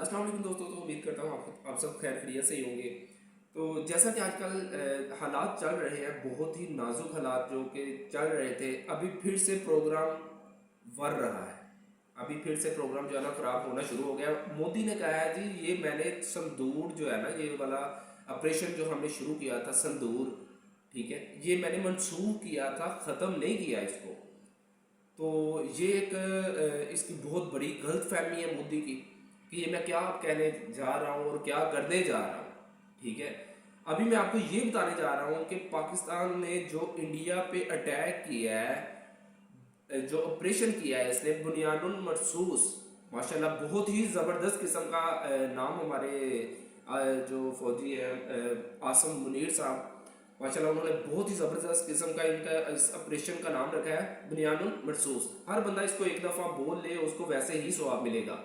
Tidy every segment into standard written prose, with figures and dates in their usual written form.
अस्सलाम वालेकुम दोस्तों। तो उम्मीद करता हूँ आप सब खैर खैरियत से ही होंगे। तो जैसा कि आजकल हालात चल रहे हैं, बहुत ही नाजुक हालात जो कि चल रहे थे, अभी फिर से प्रोग्राम वर रहा है। अभी फिर से प्रोग्राम जो है ना खराब होना शुरू हो गया। मोदी ने कहा है जी ये मैंने संदूर जो है ना, ये वाला ऑपरेशन जो हमने शुरू किया था संदूर, ठीक है, ये मैंने मनसूख किया था, ख़त्म नहीं किया इसको। तो ये एक इसकी बहुत बड़ी गलत फहमी है मोदी की कि ये मैं क्या कहने जा रहा हूँ और क्या करने जा रहा हूँ। ठीक है, अभी मैं आपको ये बताने जा रहा हूँ कि पाकिस्तान ने जो इंडिया पे अटैक किया है, जो ऑपरेशन किया है इसने बुनियानुल मरसूस, माशाल्लाह बहुत ही ज़बरदस्त किस्म का नाम हमारे जो फौजी है आसम मुनीर साहब, माशाल्लाह उन्होंने बहुत ही ज़बरदस्त किस्म का इनका इस ऑपरेशन का नाम रखा है बुनियानुल मरसूस। हर बंदा इसको एक दफ़ा बोल ले उसको वैसे ही सवाब मिलेगा।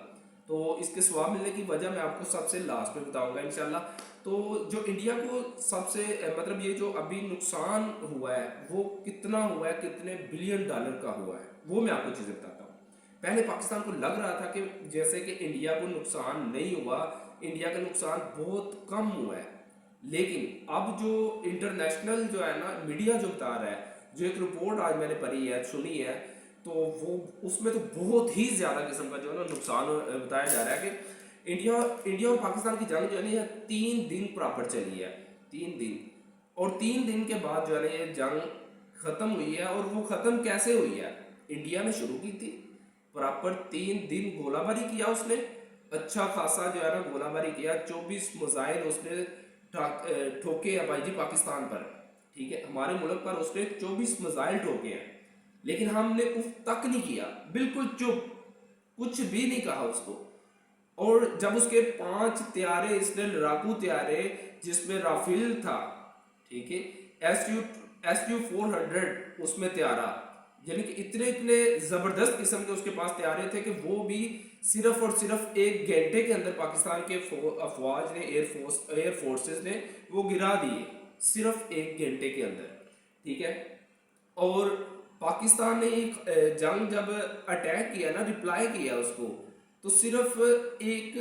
तो इसके सवाब मिलने की वजह मैं आपको सबसे लास्ट में बताऊंगा इंशाल्लाह। तो जो इंडिया को सबसे मतलब ये जो अभी नुकसान हुआ है वो कितना हुआ है, कितने बिलियन डॉलर का हुआ है, वो मैं आपको चीज़ें बताता हूँ। पहले पाकिस्तान को लग रहा था कि जैसे कि इंडिया को नुकसान नहीं हुआ, इंडिया का नुकसान बहुत कम हुआ है। लेकिन अब जो इंटरनेशनल जो है ना मीडिया जो बता रहा है, जो एक रिपोर्ट आज मैंने पढ़ी है सुनी है, तो वो उसमें तो बहुत ही ज़्यादा किस्म का जो है ना नुकसान बताया जा रहा है कि इंडिया इंडिया और पाकिस्तान की जंग जो है ना ये 3 दिन प्रॉपर चली है। 3 दिन, और 3 दिन के बाद जो है ना ये जंग ख़त्म हुई है। और वो ख़त्म कैसे हुई है? इंडिया ने शुरू की थी, प्रॉपर 3 दिन गोलाबारी किया उसने, अच्छा खासा जो है ना गोलाबारी किया, 24 मिसाइल उसने ठोके हैं भाई जी पाकिस्तान पर। ठीक है, हमारे मुल्क पर उसने 24 मिसाइल ठोके हैं, लेकिन हमने उफ तक नहीं किया, बिल्कुल चुप, कुछ भी नहीं कहा उसको। और जब उसके 5 त्यारे इसने लड़ाकू त्यारे जिसमें राफेल था, ठीक है, SU-400 उसमें त्यारा, यानी कि इतने इतने जबरदस्त किस्म के उसके पास त्यारे थे कि वो भी सिर्फ और सिर्फ 1 घंटे के अंदर पाकिस्तान के अफवाज ने, एयर फोर्सेस ने वो गिरा दिए, सिर्फ 1 घंटे के अंदर। ठीक है, और पाकिस्तान ने एक जंग जब अटैक किया ना, रिप्लाई किया उसको, तो सिर्फ एक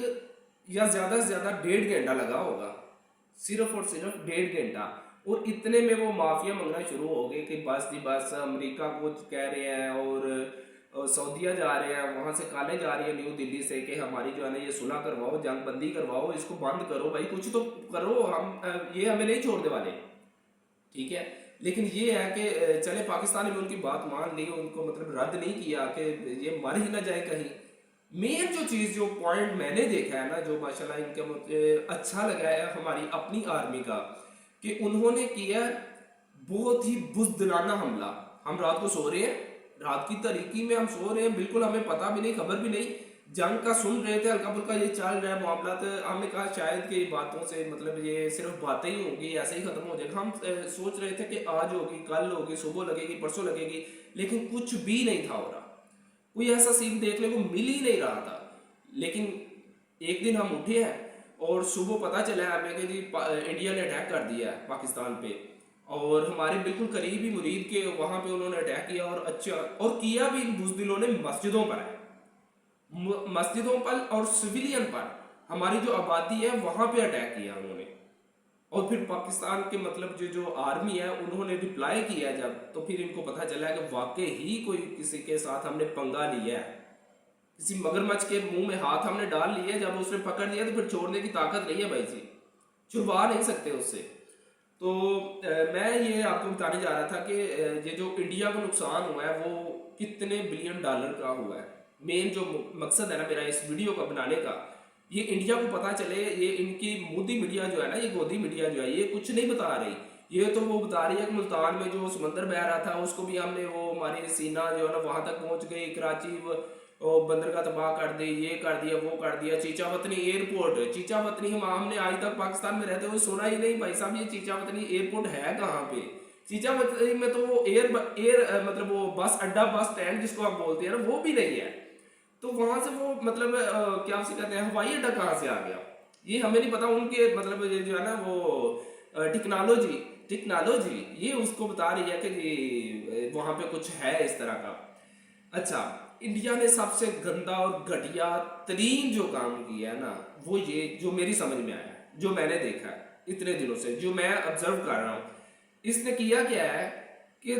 या ज़्यादा से ज़्यादा 1.5 घंटा लगा होगा, सिर्फ और सिर्फ 1.5 घंटा। और इतने में वो माफिया मंगना शुरू हो गए कि बस जी बस, अमेरिका को कह रहे हैं और सऊदीया जा रहे हैं, वहाँ से कालें जा रही है न्यू दिल्ली से कि हमारी जो है ना ये सुलह करवाओ, जंग बंदी करवाओ, इसको बंद करो भाई, कुछ तो करो, हम ये हमें नहीं छोड़ने वाले। ठीक है, लेकिन ये है कि चले पाकिस्तान ने भी उनकी बात मान ली, उनको मतलब रद्द नहीं किया कि ये मर ही ना जाए कहीं। मेन जो चीज़, जो पॉइंट मैंने देखा है ना, जो माशाल्लाह इनका मुझे अच्छा लगा है हमारी अपनी आर्मी का, कि उन्होंने किया बहुत ही बुज़दिलाना हमला। हम रात को सो रहे हैं, रात की तारीकी में हम सो रहे हैं, बिल्कुल हमें पता भी नहीं, खबर भी नहीं, जंग का सुन रहे थे, हल्का फुल्का ये चल रहा है मामला। तो हमने कहा शायद कि बातों से मतलब ये सिर्फ बातें ही होंगी, ऐसे ही खत्म हो जाएगा। हम सोच रहे थे कि आज होगी, कल होगी, सुबह लगेगी, परसों लगेगी, लेकिन कुछ भी नहीं था हो रहा, कोई ऐसा सीन देखने को मिल ही नहीं रहा था। लेकिन एक दिन हम उठे हैं और सुबह पता चला है हमें कि जी इंडिया ने अटैक कर दिया है पाकिस्तान पे, और हमारे बिल्कुल करीबी मुरीद के वहाँ पे उन्होंने अटैक किया, और अच्छा, और किया भी इन बुज़दिलों ने मस्जिदों पर है, मस्जिदों पर और सिविलियन पर, हमारी जो आबादी है वहाँ पे अटैक किया उन्होंने। और फिर पाकिस्तान के मतलब जो जो आर्मी है उन्होंने रिप्लाई किया जब, तो फिर इनको पता चला कि वाकई ही कोई किसी के साथ हमने पंगा लिया है, किसी मगरमच्छ के मुंह में हाथ हमने डाल लिया, जब उसने पकड़ लिया तो फिर छोड़ने की ताकत नहीं है भाई जी, छुड़वा नहीं सकते उससे। तो मैं ये आपको बताने जा रहा था कि ये जो इंडिया को नुकसान हुआ है वो कितने बिलियन डॉलर का हुआ है। मेन जो मकसद है ना मेरा इस वीडियो का बनाने का, ये इंडिया को पता चले। ये इनकी मोदी मीडिया जो है ना, ये गोदी मीडिया जो है, ये कुछ नहीं बता रही। ये तो वो बता रही है कि मुल्तान में जो समंदर बह रहा था उसको भी हमने, वो हमारी सीना जो है ना वहाँ तक पहुँच गई, कराची वो बंदरगाह तबाह कर दी, ये कर दिया, वो कर दिया। चीचावतनी एयरपोर्ट, चीचावतनी हमने आज तक पाकिस्तान में रहते हुए सुना ही नहीं भाई साहब, ये चीचावतनी एयरपोर्ट है कहाँ पे? चीचावतनी में तो वो एयर मतलब वो बस अड्डा, बस स्टैंड जिसको आप बोलते हैं ना, वो भी नहीं है। तो वहां से वो मतलब क्या उसे कहते हैं, हवाई अड्डा कहाँ से आ गया ये हमें नहीं पता। उनके मतलब ये जो है ना वो टेक्नोलॉजी टेक्नोलॉजी ये उसको बता रही है कि वहां पे कुछ है इस तरह का। अच्छा, इंडिया ने सबसे गंदा और घटिया तरीन जो काम किया है ना, वो ये जो मेरी समझ में आया, जो मैंने देखा है इतने दिनों से, जो मैं ऑब्जर्व कर रहा हूँ, इसने किया क्या है कि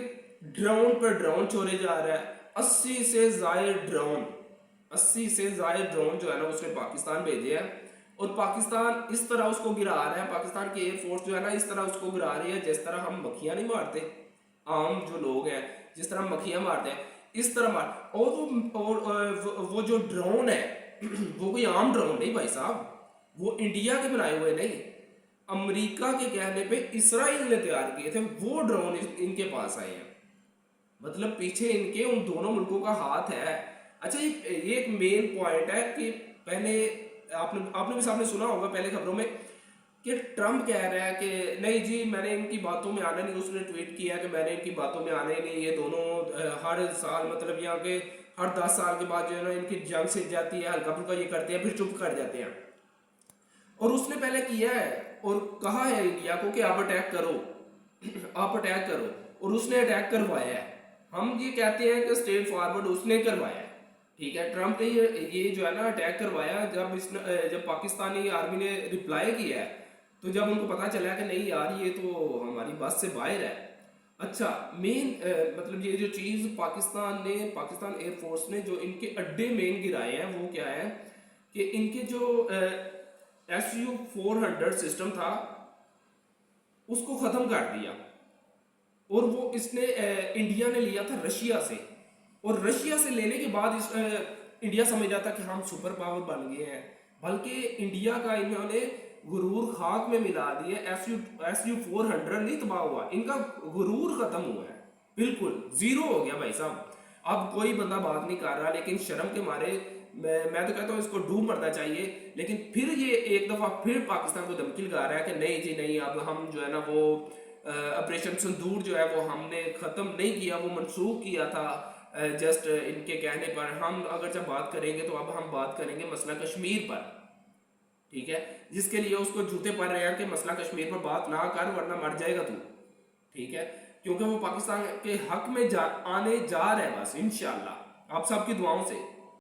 ड्रोन पर ड्रोन छोड़े जा रहा है। 80 से ज्यादा ड्रोन 80 से ज्यादा ड्रोन जो है ना उसने पाकिस्तान भेजे हैं, और पाकिस्तान इस तरह उसको गिरा रहा है, पाकिस्तान की एयरफोर्स जो है ना इस तरह उसको गिरा रही है जिस तरह हम मक्खियां नहीं मारते, आम जो लोग हैं जिस तरह मक्खियां मारते हैं इस तरह मार। वो जो ड्रोन है वो कोई आम ड्रोन नहीं भाई साहब, वो इंडिया के बनाए हुए नहीं, अमेरिका के कहने पे इसराइल ने तैयार किए थे वो ड्रोन इनके पास आए हैं। मतलब पीछे इनके उन दोनों मुल्कों का हाथ है। अच्छा, ये एक मेन पॉइंट है कि पहले आपने भी सामने सुना होगा पहले खबरों में कि ट्रम्प कह रहा है कि नहीं जी मैंने इनकी बातों में आना नहीं, उसने ट्वीट किया कि मैंने इनकी बातों में आना ही नहीं, ये दोनों हर साल मतलब यहाँ के हर 10 साल के बाद जो है ना इनकी जंग छिड़ जाती है, हल्का फुल्का ये करते हैं फिर चुप कर जाते हैं। और उसने पहले किया है और कहा है इंडिया को कि आप अटैक करो आप अटैक करो, और उसने अटैक करवाया है। हम ये कहते हैं कि स्ट्रेट फॉरवर्ड उसने करवाया है, ठीक है, ट्रम्प ने ये जो है ना अटैक करवाया। जब पाकिस्तानी आर्मी ने रिप्लाई किया है तो जब उनको पता चला कि नहीं यार ये तो हमारी बस से बाहर है। अच्छा, मेन मतलब ये जो चीज़ पाकिस्तान एयरफोर्स ने जो इनके अड्डे मेन गिराए हैं वो क्या है कि इनके जो SU-400 सिस्टम था उसको ख़त्म कर दिया, और वो इसने इंडिया ने लिया था रशिया से, और रशिया से लेने के बाद इंडिया समझ जाता कि हम सुपर पावर बन गए हैं, बल्कि इंडिया का इन्होंने गुरूर खाक में मिला दिया। SU-400 नहीं तबाह हुआ, इनका गुरूर खत्म हुआ है, बिल्कुल जीरो हो गया भाई साहब। अब कोई बंदा बात नहीं कर रहा, लेकिन शर्म के मारे मैं तो कहता हूँ इसको डूब मरना चाहिए। लेकिन फिर ये एक दफा फिर पाकिस्तान को धमकी लगा रहा है कि नहीं जी नहीं, अब हम जो है ना वो ऑपरेशन सिंदूर जो है वो हमने ख़त्म नहीं किया, वो मनसूख किया था जस्ट इनके कहने पर। हम अगर जब बात करेंगे तो अब हम बात करेंगे मसला कश्मीर पर, ठीक है, जिसके लिए उसको जूते पड़ रहे हैं कि मसला कश्मीर पर बात ना कर वरना मर जाएगा तू, ठीक है, क्योंकि वो पाकिस्तान के हक में आने जा रहा है बस इंशाल्लाह आप सबकी दुआओं से।